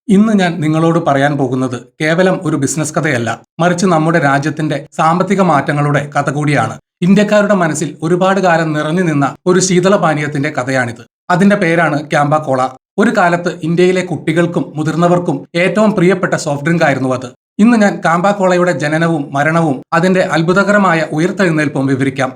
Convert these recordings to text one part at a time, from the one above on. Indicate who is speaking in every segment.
Speaker 1: ഇന്ന് ഞാൻ നിങ്ങളോട് പറയാൻ പോകുന്നത് കേവലം ഒരു ബിസിനസ് കഥയല്ല, മറിച്ച് നമ്മുടെ രാജ്യത്തിന്റെ സാമ്പത്തിക മാറ്റങ്ങളുടെ കഥ കൂടിയാണ്. ഇന്ത്യക്കാരുടെ മനസ്സിൽ ഒരുപാട് കാലം നിറഞ്ഞു നിന്ന ഒരു ശീതളപാനീയത്തിന്റെ കഥയാണിത്. അതിന്റെ പേരാണ് ക്യാമ്പ കോള. ഒരു കാലത്ത് ഇന്ത്യയിലെ കുട്ടികൾക്കും മുതിർന്നവർക്കും ഏറ്റവും പ്രിയപ്പെട്ട സോഫ്റ്റ് ഡ്രിങ്ക് ആയിരുന്നു അത്. ഇന്ന് ഞാൻ കാമ്പ കോളയുടെ ജനനവും മരണവും അതിന്റെ അത്ഭുതകരമായ ഉയർത്തെഴുന്നേൽപ്പും വിവരിക്കാം.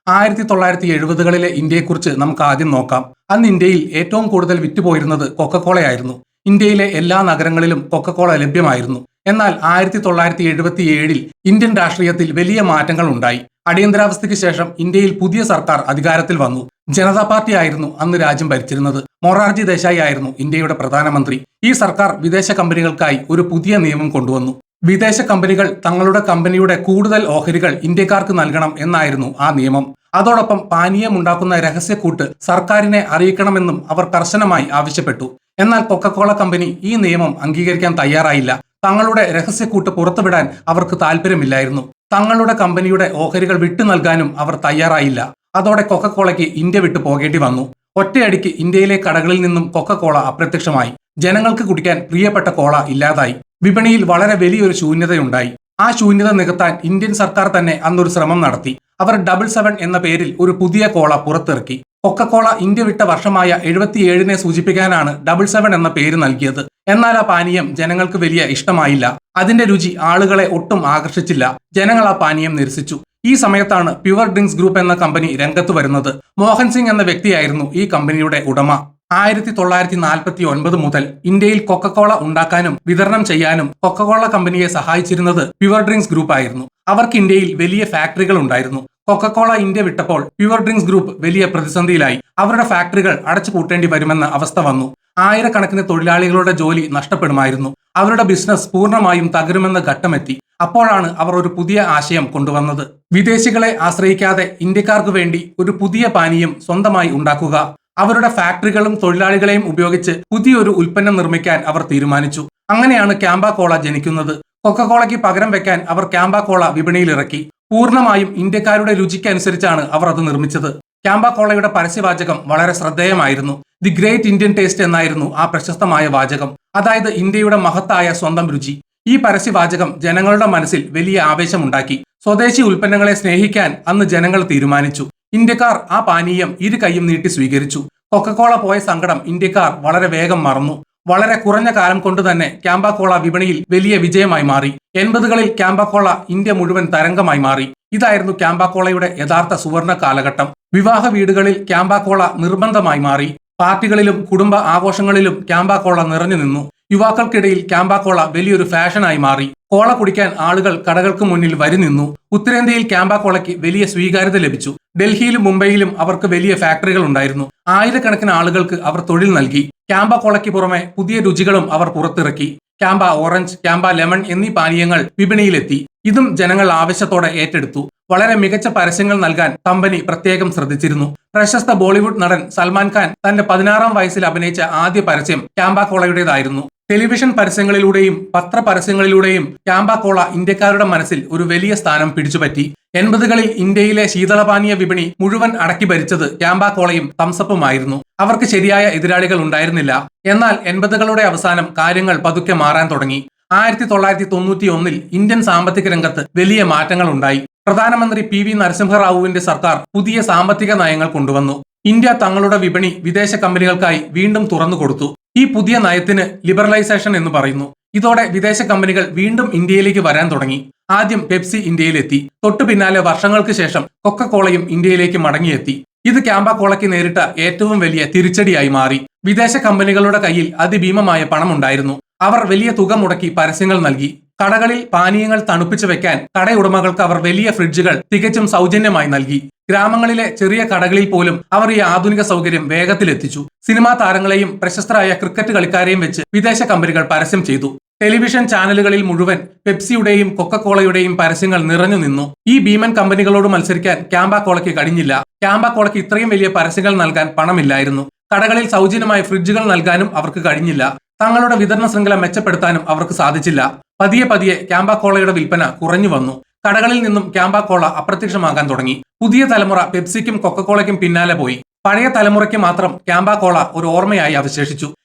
Speaker 1: 1970കളിലെ ഇന്ത്യയെക്കുറിച്ച് നമുക്ക് ആദ്യം നോക്കാം. അന്ന് ഇന്ത്യയിൽ ഏറ്റവും കൂടുതൽ വിറ്റുപോയിരുന്നത് കൊക്കക്കോളയായിരുന്നു. ഇന്ത്യയിലെ എല്ലാ നഗരങ്ങളിലും കൊക്കക്കോള ലഭ്യമായിരുന്നു. എന്നാൽ 1977-ൽ ഇന്ത്യൻ രാഷ്ട്രീയത്തിൽ വലിയ മാറ്റങ്ങൾ ഉണ്ടായി. അടിയന്തരാവസ്ഥയ്ക്ക് ശേഷം ഇന്ത്യയിൽ പുതിയ സർക്കാർ അധികാരത്തിൽ വന്നു. ജനതാ പാർട്ടി ആയിരുന്നു അന്ന് രാജ്യം ഭരിച്ചിരുന്നത്. മൊറാർജി ദേശായി ആയിരുന്നു ഇന്ത്യയുടെ പ്രധാനമന്ത്രി. ഈ സർക്കാർ വിദേശ കമ്പനികൾക്കായി ഒരു പുതിയ നിയമം കൊണ്ടുവന്നു. വിദേശ കമ്പനികൾ തങ്ങളുടെ കമ്പനിയുടെ കൂടുതൽ ഓഹരികൾ ഇന്ത്യക്കാർക്ക് നൽകണം എന്നായിരുന്നു ആ നിയമം. അതോടൊപ്പം പാനീയമുണ്ടാക്കുന്ന രഹസ്യക്കൂട്ട് സർക്കാരിനെ അറിയിക്കണമെന്നും അവർ കർശനമായി ആവശ്യപ്പെട്ടു. എന്നാൽ കൊക്കക്കോള കമ്പനി ഈ നിയമം അംഗീകരിക്കാൻ തയ്യാറായില്ല. തങ്ങളുടെ രഹസ്യക്കൂട്ട് പുറത്തുവിടാൻ അവർക്ക് താല്പര്യമില്ലായിരുന്നു. തങ്ങളുടെ കമ്പനിയുടെ ഓഹരികൾ വിട്ടു നൽകാനും അവർ തയ്യാറായില്ല. അതോടെ കൊക്കക്കോളയ്ക്ക് ഇന്ത്യ വിട്ടു പോകേണ്ടി വന്നു. ഒറ്റയടിക്ക് ഇന്ത്യയിലെ കടകളിൽ നിന്നും കൊക്കക്കോള അപ്രത്യക്ഷമായി. ജനങ്ങൾക്ക് കുടിക്കാൻ പ്രിയപ്പെട്ട കോള ഇല്ലാതായി. വിപണിയിൽ വളരെ വലിയൊരു ശൂന്യതയുണ്ടായി. ആ ശൂന്യത നികത്താൻ ഇന്ത്യൻ സർക്കാർ തന്നെ അന്നൊരു ശ്രമം നടത്തി. അവർ 77 എന്ന പേരിൽ ഒരു പുതിയ കോള പുറത്തിറക്കി. കൊക്കക്കോള ഇന്ത്യ വിട്ട വർഷമായ 77നെ സൂചിപ്പിക്കാനാണ് 77 എന്ന പേര് നൽകിയത്. എന്നാൽ ആ പാനീയം ജനങ്ങൾക്ക് വലിയ ഇഷ്ടമായില്ല. അതിന്റെ രുചി ആളുകളെ ഒട്ടും ആകർഷിച്ചില്ല. ജനങ്ങൾ ആ പാനീയം നിരസിച്ചു. ഈ സമയത്താണ് പ്യുവർ ഡ്രിങ്ക്സ് ഗ്രൂപ്പ് എന്ന കമ്പനി രംഗത്ത് വരുന്നത്. മോഹൻ സിംഗ് എന്ന വ്യക്തിയായിരുന്നു ഈ കമ്പനിയുടെ ഉടമ. 1949 മുതൽ ഇന്ത്യയിൽ കൊക്കക്കോള ഉണ്ടാക്കാനും വിതരണം ചെയ്യാനും കൊക്കക്കോള കമ്പനിയെ സഹായിച്ചിരുന്നത് പ്യുവർ ഡ്രിങ്ക്സ് ഗ്രൂപ്പ് ആയിരുന്നു. അവർക്ക് ഇന്ത്യയിൽ വലിയ ഫാക്ടറികൾ ഉണ്ടായിരുന്നു. കൊക്കക്കോള ഇന്ത്യ വിട്ടപ്പോൾ പ്യുവർ ഡ്രിങ്ക്സ് ഗ്രൂപ്പ് വലിയ പ്രതിസന്ധിയിലായി. അവരുടെ ഫാക്ടറികൾ അടച്ചുപൂട്ടേണ്ടി വരുമെന്ന അവസ്ഥ വന്നു. ആയിരക്കണക്കിന് തൊഴിലാളികളുടെ ജോലി നഷ്ടപ്പെടുമായിരുന്നു. അവരുടെ ബിസിനസ് പൂർണ്ണമായും തകരുമെന്ന ഘട്ടമെത്തി. അപ്പോഴാണ് അവർ ഒരു പുതിയ ആശയം കൊണ്ടുവന്നത്. വിദേശികളെ ആശ്രയിക്കാതെ ഇന്ത്യക്കാർക്ക് വേണ്ടി ഒരു പുതിയ പാനീയം സ്വന്തമായി ഉണ്ടാക്കുക. അവരുടെ ഫാക്ടറികളും തൊഴിലാളികളെയും ഉപയോഗിച്ച് പുതിയൊരു ഉൽപ്പന്നം നിർമ്മിക്കാൻ അവർ തീരുമാനിച്ചു. അങ്ങനെയാണ് ക്യാമ്പ കോള ജനിക്കുന്നത്. കൊക്കക്കോളയ്ക്ക് പകരം വെക്കാൻ അവർ ക്യാമ്പ കോള വിപണിയിൽ ഇറക്കി. പൂർണ്ണമായും ഇന്ത്യക്കാരുടെ രുചിക്കനുസരിച്ചാണ് അവർ അത് നിർമ്മിച്ചത്. ക്യാമ്പ കോളയുടെ പരസ്യവാചകം വളരെ ശ്രദ്ധേയമായിരുന്നു. ദി ഗ്രേറ്റ് ഇന്ത്യൻ ടേസ്റ്റ് എന്നായിരുന്നു ആ പ്രശസ്തമായ വാചകം. അതായത് ഇന്ത്യയുടെ മഹത്തായ സ്വന്തം രുചി. ഈ പരസ്യവാചകം ജനങ്ങളുടെ മനസ്സിൽ വലിയ ആവേശമുണ്ടാക്കി. സ്വദേശി ഉൽപ്പന്നങ്ങളെ സ്നേഹിക്കാൻ അന്ന് ജനങ്ങൾ തീരുമാനിച്ചു. ഇന്ത്യക്കാർ ആ പാനീയം ഇരു കൈയും നീട്ടി സ്വീകരിച്ചു. കൊക്കക്കോള പോയ സങ്കടം ഇന്ത്യക്കാർ വളരെ വേഗം മറന്നു. വളരെ കുറഞ്ഞ കാലം കൊണ്ട് തന്നെ ക്യാമ്പ കോള വിപണിയിൽ വലിയ വിജയമായി മാറി. 80കളിൽ ക്യാമ്പ കോള ഇന്ത്യ മുഴുവൻ തരംഗമായി മാറി. ഇതായിരുന്നു ക്യാമ്പ കോളയുടെ യഥാർത്ഥ സുവർണ കാലഘട്ടം. വിവാഹ വീടുകളിൽ ക്യാമ്പ കോള നിർബന്ധമായി മാറി. പാർട്ടികളിലും കുടുംബ ആഘോഷങ്ങളിലും ക്യാമ്പ കോള നിറഞ്ഞു നിന്നു. യുവാക്കൾക്കിടയിൽ ക്യാമ്പ കോള വലിയൊരു ഫാഷനായി മാറി. കോള കുടിക്കാൻ ആളുകൾ കടകൾക്ക് മുന്നിൽ വരി നിന്നു. ഉത്തരേന്ത്യയിൽ ക്യാമ്പ കോളയ്ക്ക് വലിയ സ്വീകാര്യത ലഭിച്ചു. ഡൽഹിയിലും മുംബൈയിലും അവർക്ക് വലിയ ഫാക്ടറികൾ ഉണ്ടായിരുന്നു. ആയിരക്കണക്കിന് ആളുകൾക്ക് അവർ തൊഴിൽ നൽകി. ക്യാമ്പ കോളയ്ക്ക് പുറമെ പുതിയ രുചികളും അവർ പുറത്തിറക്കി. ക്യാമ്പ ഓറഞ്ച്, ക്യാമ്പ ലെമൺ എന്നീ പാനീയങ്ങൾ വിപണിയിലെത്തി. ഇതും ജനങ്ങൾ ആവേശത്തോടെ ഏറ്റെടുത്തു. വളരെ മികച്ച പരസ്യങ്ങൾ നൽകാൻ കമ്പനി പ്രത്യേകം ശ്രദ്ധിച്ചിരുന്നു. പ്രശസ്ത ബോളിവുഡ് നടൻ സൽമാൻ ഖാൻ തന്റെ 16ാം വയസ്സിൽ അഭിനയിച്ച ആദ്യ പരസ്യം ക്യാമ്പ കോളയുടേതായിരുന്നു. ടെലിവിഷൻ പരസ്യങ്ങളിലൂടെയും പത്രപരസ്യങ്ങളിലൂടെയും ക്യാമ്പ കോള ഇന്ത്യക്കാരുടെ മനസ്സിൽ ഒരു വലിയ സ്ഥാനം പിടിച്ചുപറ്റി. 80കളിൽ ഇന്ത്യയിലെ ശീതളപാനീയ വിപണി മുഴുവൻ അടക്കി ഭരിച്ചത് ക്യാമ്പ കോളയും തംസപ്പുമായിരുന്നു. അവർക്ക് ശരിയായ എതിരാളികൾ ഉണ്ടായിരുന്നില്ല. എന്നാൽ 80കളുടെ അവസാനം കാര്യങ്ങൾ പതുക്കെ മാറാൻ തുടങ്ങി. 1991-ൽ ഇന്ത്യൻ സാമ്പത്തിക രംഗത്ത് വലിയ മാറ്റങ്ങൾ ഉണ്ടായി. പ്രധാനമന്ത്രി PV നരസിംഹറാവുവിന്റെ സർക്കാർ പുതിയ സാമ്പത്തിക നയങ്ങൾ കൊണ്ടുവന്നു. ഇന്ത്യ തങ്ങളുടെ വിപണി വിദേശ കമ്പനികൾക്കായി വീണ്ടും തുറന്നു കൊടുത്തു. ഈ പുതിയ നയത്തിന് ലിബറലൈസേഷൻ എന്ന് പറയുന്നു. ഇതോടെ വിദേശ കമ്പനികൾ വീണ്ടും ഇന്ത്യയിലേക്ക് വരാൻ തുടങ്ങി. ആദ്യം പെപ്സി ഇന്ത്യയിലെത്തി. തൊട്ടു പിന്നാലെ വർഷങ്ങൾക്ക് ശേഷം കൊക്കക്കോളയും ഇന്ത്യയിലേക്ക് മടങ്ങിയെത്തി. ഇത് ക്യാമ്പ കോളയ്ക്ക് നേരിട്ട ഏറ്റവും വലിയ തിരിച്ചടിയായി മാറി. വിദേശ കമ്പനികളുടെ കയ്യിൽ അതിഭീമമായ പണമുണ്ടായിരുന്നു. അവർ വലിയ തുക മുടക്കി പരസ്യങ്ങൾ നൽകി. കടകളിൽ പാനീയങ്ങൾ തണുപ്പിച്ചു വെക്കാൻ കടയുടമകൾക്ക് അവർ വലിയ ഫ്രിഡ്ജുകൾ തികച്ചും സൗജന്യമായി നൽകി. ഗ്രാമങ്ങളിലെ ചെറിയ കടകളിൽ പോലും അവർ ഈ ആധുനിക സൗകര്യം വേഗത്തിലെത്തിച്ചു. സിനിമാ താരങ്ങളെയും പ്രശസ്തരായ ക്രിക്കറ്റ് കളിക്കാരെയും വെച്ച് വിദേശ കമ്പനികൾ പരസ്യം ചെയ്തു. ടെലിവിഷൻ ചാനലുകളിൽ മുഴുവൻ പെപ്സിയുടെയും കൊക്കക്കോളയുടെയും പരസ്യങ്ങൾ നിറഞ്ഞു നിന്നു. ഈ ഭീമൻ കമ്പനികളോട് മത്സരിക്കാൻ ക്യാമ്പ കോളയ്ക്ക് കഴിഞ്ഞില്ല. ക്യാമ്പ കോളയ്ക്ക് ഇത്രയും വലിയ പരസ്യങ്ങൾ നൽകാൻ പണമില്ലായിരുന്നു. കടകളിൽ സൗജന്യമായ ഫ്രിഡ്ജുകൾ നൽകാനും അവർക്ക് കഴിഞ്ഞില്ല. തങ്ങളുടെ വിതരണ ശൃംഖല മെച്ചപ്പെടുത്താനും അവർക്ക് സാധിച്ചില്ല. പതിയെ പതിയെ ക്യാമ്പ കോളയുടെ വിൽപ്പന കുറഞ്ഞു വന്നു. കടകളിൽ നിന്നും ക്യാമ്പ കോള അപ്രത്യക്ഷമാകാൻ തുടങ്ങി. പുതിയ തലമുറ പെപ്സിക്കും കൊക്കക്കോളയ്ക്കും പിന്നാലെ പോയി. പഴയ തലമുറയ്ക്ക് മാത്രം ക്യാമ്പ-കോള ഒരു ഓർമ്മയായി അവശേഷിച്ചു.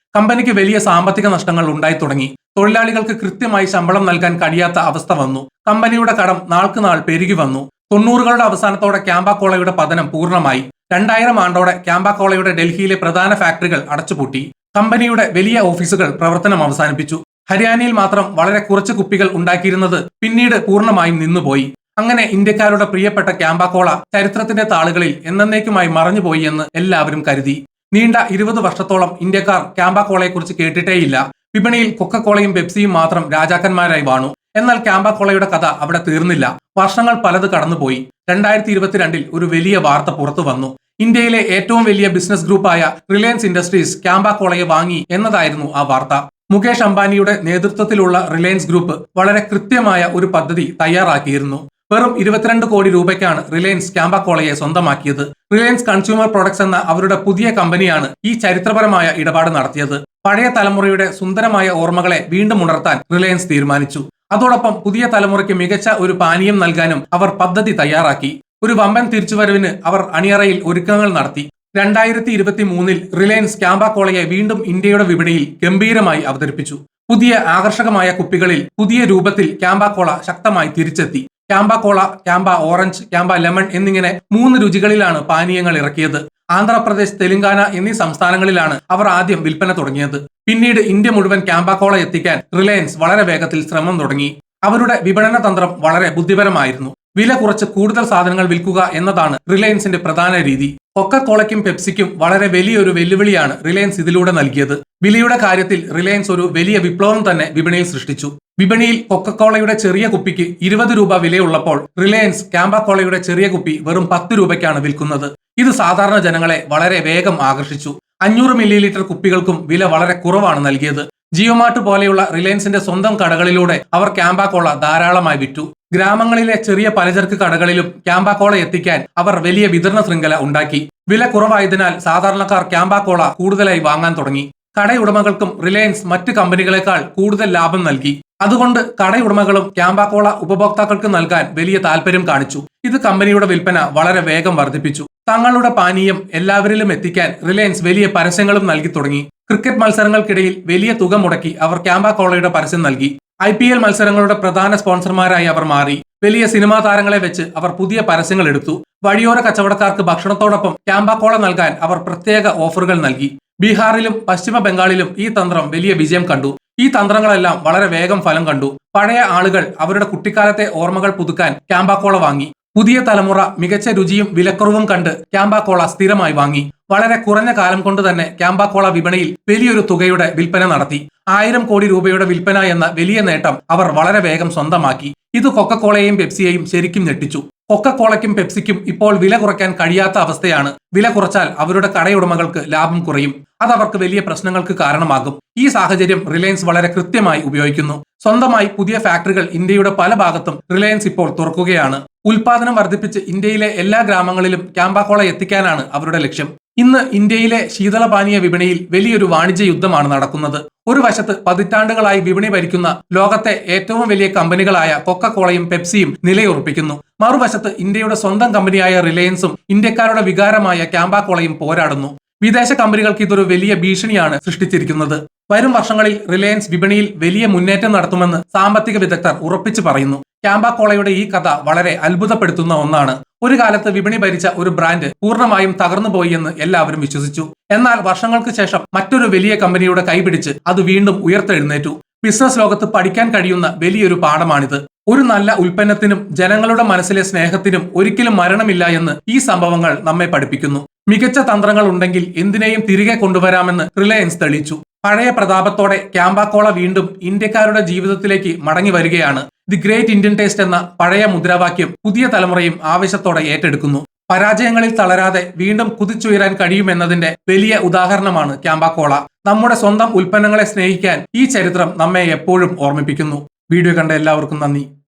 Speaker 1: കമ്പനിക്ക് വലിയ സാമ്പത്തിക നഷ്ടങ്ങൾ ഉണ്ടായി തുടങ്ങി. തൊഴിലാളികൾക്ക് കൃത്യമായി ശമ്പളം നൽകാൻ കഴിയാത്ത അവസ്ഥ വന്നു. കമ്പനിയുടെ കടം നാൾക്ക് നാൾ പെരുകി വന്നു. 90കളുടെ അവസാനത്തോടെ ക്യാമ്പ-കോളയുടെ പതനം പൂർണ്ണമായി. 2000 ആണ്ടോടെ ക്യാമ്പ-കോളയുടെ ഡൽഹിയിലെ പ്രധാന ഫാക്ടറികൾ അടച്ചുപൂട്ടി. കമ്പനിയുടെ വലിയ ഓഫീസുകൾ പ്രവർത്തനം അവസാനിപ്പിച്ചു. ഹരിയാനയിൽ മാത്രം വളരെ കുറച്ച് കുപ്പികൾ ഉണ്ടാക്കിയിരുന്നത് പിന്നീട് പൂർണ്ണമായും നിന്നുപോയി. അങ്ങനെ ഇന്ത്യക്കാരുടെ പ്രിയപ്പെട്ട ക്യാമ്പ-കോള ചരിത്രത്തിന്റെ താളുകളിൽ എന്നേക്കുമായി മറഞ്ഞുപോയി എന്ന് എല്ലാവരും കരുതി. നീണ്ട 20 വർഷത്തോളം ഇന്ത്യക്കാർ ക്യാമ്പ-കോളയെക്കുറിച്ച് കേട്ടിട്ടേയില്ല. വിപണിയിൽ കൊക്കക്കോളയും പെപ്സിയും മാത്രം രാജാക്കന്മാരായി വാണു. എന്നാൽ ക്യാമ്പ-കോളയുടെ കഥ അവിടെ തീർന്നില്ല. വർഷങ്ങൾ പലത് കടന്നുപോയി. 2022 ഒരു വലിയ വാർത്ത പുറത്തു വന്നു. ഇന്ത്യയിലെ ഏറ്റവും വലിയ ബിസിനസ് ഗ്രൂപ്പായ റിലയൻസ് ഇൻഡസ്ട്രീസ് ക്യാമ്പ-കോളയെ വാങ്ങി എന്നതായിരുന്നു ആ വാർത്ത. മുകേഷ് അംബാനിയുടെ നേതൃത്വത്തിലുള്ള റിലയൻസ് ഗ്രൂപ്പ് വളരെ കൃത്യമായ ഒരു പദ്ധതി തയ്യാറാക്കിയിരുന്നു. വെറും 22 കോടി രൂപയ്ക്കാണ് റിലയൻസ് ക്യാമ്പ-കോളയെ സ്വന്തമാക്കിയത്. റിലയൻസ് കൺസ്യൂമർ പ്രൊഡക്ട്സ് എന്ന അവരുടെ പുതിയ കമ്പനിയാണ് ഈ ചരിത്രപരമായ ഇടപാട് നടത്തിയത്. പഴയ തലമുറയുടെ സുന്ദരമായ ഓർമ്മകളെ വീണ്ടും ഉണർത്താൻ റിലയൻസ് തീരുമാനിച്ചു. അതോടൊപ്പം പുതിയ തലമുറയ്ക്ക് മികച്ച ഒരു പാനീയം നൽകാനും അവർ പദ്ധതി തയ്യാറാക്കി. ഒരു വമ്പൻ തിരിച്ചുവരവിന് അവർ അണിയറയിൽ ഒരുക്കങ്ങൾ നടത്തി. 2023 റിലയൻസ് ക്യാമ്പ-കോളയെ വീണ്ടും ഇന്ത്യയുടെ വിപണിയിൽ ഗംഭീരമായി അവതരിപ്പിച്ചു. പുതിയ ആകർഷകമായ കുപ്പികളിൽ പുതിയ രൂപത്തിൽ ക്യാമ്പ-കോള ശക്തമായി തിരിച്ചെത്തി. ക്യാമ്പ-കോള, ക്യാമ്പ ഓറഞ്ച്, ക്യാമ്പ ലെമൺ എന്നിങ്ങനെ 3 രുചികളിലാണ് പാനീയങ്ങൾ ഇറക്കിയത്. ആന്ധ്രാപ്രദേശ്, തെലങ്കാന എന്നീ സംസ്ഥാനങ്ങളിലാണ് അവർ ആദ്യം വിൽപ്പന തുടങ്ങിയത്. പിന്നീട് ഇന്ത്യ മുഴുവൻ ക്യാമ്പ-കോള എത്തിക്കാൻ റിലയൻസ് വളരെ വേഗത്തിൽ ശ്രമം തുടങ്ങി. അവരുടെ വിപണന തന്ത്രം വളരെ ബുദ്ധിപരമായിരുന്നു. വില കുറച്ച് കൂടുതൽ സാധനങ്ങൾ വിൽക്കുക എന്നതാണ് റിലയൻസിന്റെ പ്രധാന രീതി. കൊക്കക്കോളയ്ക്കും പെപ്സിക്കും വളരെ വലിയൊരു വെല്ലുവിളിയാണ് റിലയൻസ് ഇതിലൂടെ നൽകിയത്. വിലയുടെ കാര്യത്തിൽ റിലയൻസ് ഒരു വലിയ വിപ്ലവം തന്നെ വിപണിയിൽ സൃഷ്ടിച്ചു. വിപണിയിൽ കൊക്കക്കോളയുടെ ചെറിയ കുപ്പിക്ക് 20 രൂപ വിലയുള്ളപ്പോൾ റിലയൻസ് ക്യാമ്പ-കോളയുടെ ചെറിയ കുപ്പി വെറും 10 രൂപയ്ക്കാണ് വിൽക്കുന്നത്. ഇത് സാധാരണ ജനങ്ങളെ വളരെ വേഗം ആകർഷിച്ചു. 500 മില്ലി കുപ്പികൾക്കും വില വളരെ കുറവാണ് നൽകിയത്. ജിയോമാർട്ട് പോലെയുള്ള റിലയൻസിന്റെ സ്വന്തം കടകളിലൂടെ അവർ ക്യാമ്പ-കോള ധാരാളമായി വിറ്റു. ഗ്രാമങ്ങളിലെ ചെറിയ പലചരക്ക് കടകളിലും ക്യാമ്പ-കോള എത്തിക്കാൻ അവർ വലിയ വിതരണ ശൃംഖല ഉണ്ടാക്കി. വില കുറവായതിനാൽ സാധാരണക്കാർ ക്യാമ്പ-കോള കൂടുതലായി വാങ്ങാൻ തുടങ്ങി. കടയുടമകൾക്കും റിലയൻസ് മറ്റ് കമ്പനികളെക്കാൾ കൂടുതൽ ലാഭം നൽകി. അതുകൊണ്ട് കടയുടമകളും ക്യാമ്പ-കോള ഉപഭോക്താക്കൾക്ക് നൽകാൻ വലിയ താല്പര്യം കാണിച്ചു. ഇത് കമ്പനിയുടെ വിൽപ്പന വളരെ വേഗം വർദ്ധിപ്പിച്ചു. തങ്ങളുടെ പാനീയം എല്ലാവരിലും എത്തിക്കാൻ റിലയൻസ് വലിയ പരസ്യങ്ങളും നൽകി തുടങ്ങി. ക്രിക്കറ്റ് മത്സരങ്ങൾക്കിടയിൽ വലിയ തുക മുടക്കി അവർ ക്യാമ്പ-കോളയുടെ പരസ്യം നൽകി. IPL മത്സരങ്ങളുടെ പ്രധാന സ്പോൺസർമാരായി അവർ മാറി. വലിയ സിനിമാ താരങ്ങളെ വെച്ച് അവർ പുതിയ പരസ്യങ്ങൾ എടുത്തു. വഴിയോര കച്ചവടക്കാർക്ക് ഭക്ഷണത്തോടൊപ്പം ക്യാമ്പ-കോള നൽകാൻ അവർ പ്രത്യേക ഓഫറുകൾ നൽകി. ബീഹാറിലും പശ്ചിമ ബംഗാളിലും ഈ തന്ത്രം വലിയ വിജയം കണ്ടു. ഈ തന്ത്രങ്ങളെല്ലാം വളരെ വേഗം ഫലം കണ്ടു. പഴയ ആളുകൾ അവരുടെ കുട്ടിക്കാലത്തെ ഓർമ്മകൾ പുതുക്കാൻ ക്യാമ്പ-കോള വാങ്ങി. പുതിയ തലമുറ മികച്ച രുചിയും വിലക്കുറവും കണ്ട് ക്യാമ്പ-കോള സ്ഥിരമായി വാങ്ങി. വളരെ കുറഞ്ഞ കാലം കൊണ്ട് തന്നെ ക്യാമ്പ-കോള വിപണിയിൽ വലിയൊരു തുകയുടെ വിൽപ്പന നടത്തി. 1000 കോടി രൂപയുടെ വിൽപ്പന എന്ന വലിയ നേട്ടം അവർ വളരെ വേഗം സ്വന്തമാക്കി. ഇത് കൊക്കക്കോളയെയും പെപ്സിയെയും ശരിക്കും ഞെട്ടിച്ചു. കൊക്കക്കോളയ്ക്കും പെപ്സിക്കും ഇപ്പോൾ വില കുറയ്ക്കാൻ കഴിയാത്ത അവസ്ഥയാണ്. വില കുറച്ചാൽ അവരുടെ കടയുടമകൾക്ക് ലാഭം കുറയും. അത് അവർക്ക് വലിയ പ്രശ്നങ്ങൾക്ക് കാരണമാകും. ഈ സാഹചര്യം റിലയൻസ് വളരെ കൃത്യമായി ഉപയോഗിക്കുന്നു. സ്വന്തമായി പുതിയ ഫാക്ടറികൾ ഇന്ത്യയുടെ പല ഭാഗത്തും റിലയൻസ് ഇപ്പോൾ തുറക്കുകയാണ്. ഉൽപാദനം വർദ്ധിപ്പിച്ച് ഇന്ത്യയിലെ എല്ലാ ഗ്രാമങ്ങളിലും ക്യാമ്പ-കോള എത്തിക്കാനാണ് അവരുടെ ലക്ഷ്യം. ഇന്ന് ഇന്ത്യയിലെ ശീതളപാനീയ വിപണിയിൽ വലിയൊരു വാണിജ്യ യുദ്ധമാണ് നടക്കുന്നത്. ഒരു വശത്ത് പതിറ്റാണ്ടുകളായി വിപണി ഭരിക്കുന്ന ലോകത്തെ ഏറ്റവും വലിയ കമ്പനികളായ കൊക്കക്കോളയും പെപ്സിയും നിലയുറപ്പിക്കുന്നു. മറുവശത്ത് ഇന്ത്യയുടെ സ്വന്തം കമ്പനിയായ റിലയൻസും ഇന്ത്യക്കാരുടെ വികാരമായ ക്യാമ്പ-കോളയും പോരാടുന്നു. വിദേശ കമ്പനികൾക്ക് ഇതൊരു വലിയ ഭീഷണിയാണ് സൃഷ്ടിച്ചിരിക്കുന്നത്. വരും വർഷങ്ങളിൽ റിലയൻസ് വിപണിയിൽ വലിയ മുന്നേറ്റം നടത്തുമെന്ന് സാമ്പത്തിക വിദഗ്ധർ ഉറപ്പിച്ചു പറയുന്നു. ക്യാമ്പ-കോളയുടെ ഈ കഥ വളരെ അത്ഭുതപ്പെടുത്തുന്ന ഒന്നാണ്. ഒരു കാലത്ത് വിപണി ഭരിച്ച ഒരു ബ്രാൻഡ് പൂർണ്ണമായും തകർന്നുപോയി എന്ന് എല്ലാവരും വിശ്വസിച്ചു. എന്നാൽ വർഷങ്ങൾക്ക് ശേഷം മറ്റൊരു വലിയ കമ്പനിയുടെ കൈപിടിച്ച് അത് വീണ്ടും ഉയർത്തെഴുന്നേറ്റു. ബിസിനസ് ലോകത്ത് പഠിക്കാൻ കഴിയുന്ന വലിയൊരു പാഠമാണിത്. ഒരു നല്ല ഉൽപ്പന്നത്തിനും ജനങ്ങളുടെ മനസ്സിലെ സ്നേഹത്തിനും ഒരിക്കലും മരണമില്ല എന്ന് ഈ സംഭവങ്ങൾ നമ്മെ പഠിപ്പിക്കുന്നു. മികച്ച തന്ത്രങ്ങൾ ഉണ്ടെങ്കിൽ എന്തിനേയും തിരികെ കൊണ്ടുവരാമെന്ന് റിലയൻസ് തെളിയിച്ചു. പഴയ പ്രതാപത്തോടെ ക്യാമ്പ-കോള വീണ്ടും ഇന്ത്യക്കാരുടെ ജീവിതത്തിലേക്ക് മടങ്ങി വരികയാണ്. ദി ഗ്രേറ്റ് ഇന്ത്യൻ ടേസ്റ്റ് എന്ന പഴയ മുദ്രാവാക്യം പുതിയ തലമുറയും ആവേശത്തോടെ ഏറ്റെടുക്കുന്നു. പരാജയങ്ങളിൽ തളരാതെ വീണ്ടും കുതിച്ചുയരാൻ കഴിയുമെന്നതിന്റെ വലിയ ഉദാഹരണമാണ് ക്യാമ്പ-കോള. നമ്മുടെ സ്വന്തം ഉൽപ്പന്നങ്ങളെ സ്നേഹിക്കാൻ ഈ ചരിത്രം നമ്മെ എപ്പോഴും ഓർമ്മിപ്പിക്കുന്നു. വീഡിയോ കണ്ട എല്ലാവർക്കും നന്ദി.